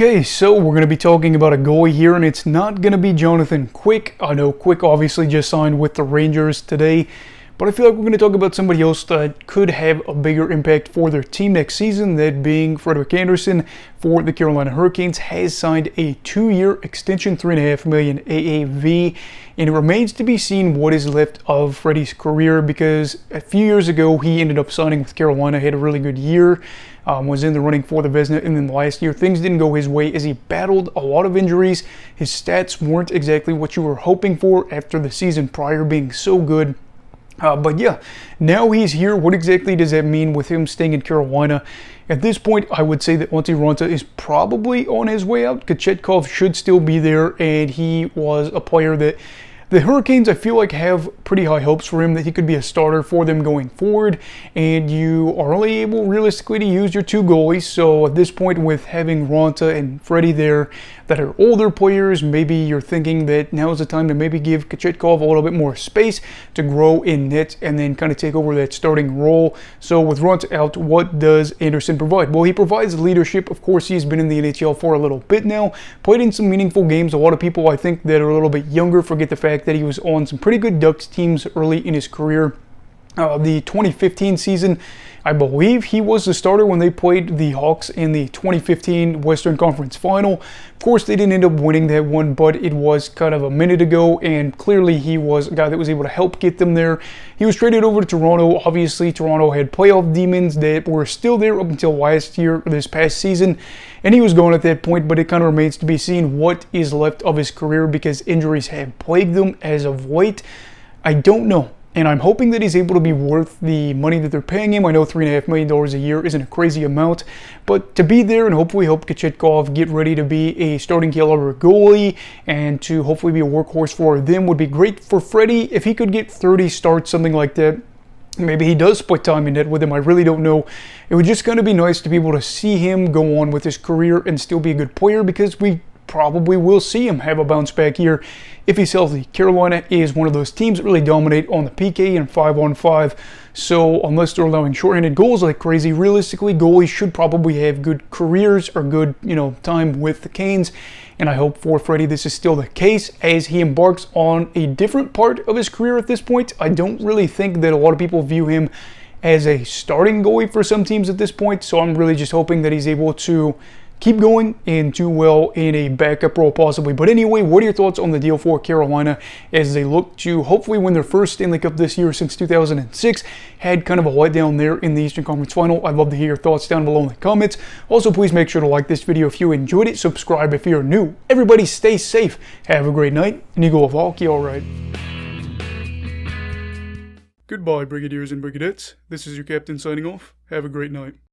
Okay, so we're going to be talking about a goalie here, and it's not going to be Jonathan Quick. I know Quick obviously just signed with the Rangers today, but I feel like we're going to talk about somebody else that could have a bigger impact for their team next season, that being Frederik Andersen for the Carolina Hurricanes. Has signed a 2-year extension, $3.5 million AAV, and it remains to be seen what is left of Freddy's career, because a few years ago he ended up signing with Carolina, had a really good year, was in the running for the Vezina, and then last year things didn't go his way as he battled a lot of injuries. His stats weren't exactly what you were hoping for after the season prior being so good. But yeah, now he's here. What exactly does that mean with him staying in Carolina? At this point, I would say that Antti Raanta is probably on his way out. Kochetkov should still be there, and he was a player that the Hurricanes, I feel like, have pretty high hopes for him, that he could be a starter for them going forward, and you are only able realistically to use your two goalies. So at this point, with having Raanta and Freddy there that are older players, maybe you're thinking that now is the time to maybe give Kochetkov a little bit more space to grow in net and then kind of take over that starting role. So with Raanta out, what does Andersen provide? Well, he provides leadership. Of course, he's been in the NHL for a little bit now, played in some meaningful games. A lot of people, I think, that are a little bit younger forget the fact that he was on some pretty good Ducks teams early in his career. The 2015 season, I believe he was the starter when they played the Hawks in the 2015 Western Conference Final. Of course, they didn't end up winning that one, but it was kind of a minute ago, and clearly he was a guy that was able to help get them there. He was traded over to Toronto. Obviously, Toronto had playoff demons that were still there up until last year, or this past season, and he was gone at that point, but it kind of remains to be seen what is left of his career, because injuries have plagued them as of late. I don't know. And I'm hoping that he's able to be worth the money that they're paying him. I know $3.5 million a year isn't a crazy amount, but to be there and hopefully help Kochetkov get ready to be a starting caliber goalie and to hopefully be a workhorse for them would be great for Freddy. If he could get 30 starts, something like that, maybe he does split time in net with him. I really don't know. It would just kind of be nice to be able to see him go on with his career and still be a good player, because we probably will see him have a bounce back year if he's healthy. Carolina is one of those teams that really dominate on the PK and 5-on-5. So unless they're allowing shorthanded goals like crazy, realistically, goalies should probably have good careers or good, time with the Canes. And I hope for Freddy this is still the case as he embarks on a different part of his career at this point. I don't really think that a lot of people view him as a starting goalie for some teams at this point. So I'm really just hoping that he's able to keep going and do well in a backup role possibly. But anyway, what are your thoughts on the deal for Carolina as they look to hopefully win their first Stanley Cup this year since 2006? Had kind of a letdown there in the Eastern Conference Final. I'd love to hear your thoughts down below in the comments. Also, please make sure to like this video if you enjoyed it. Subscribe if you're new. Everybody stay safe. Have a great night. And you go with hockey all right. Goodbye, Brigadiers and Brigadettes. This is your captain signing off. Have a great night.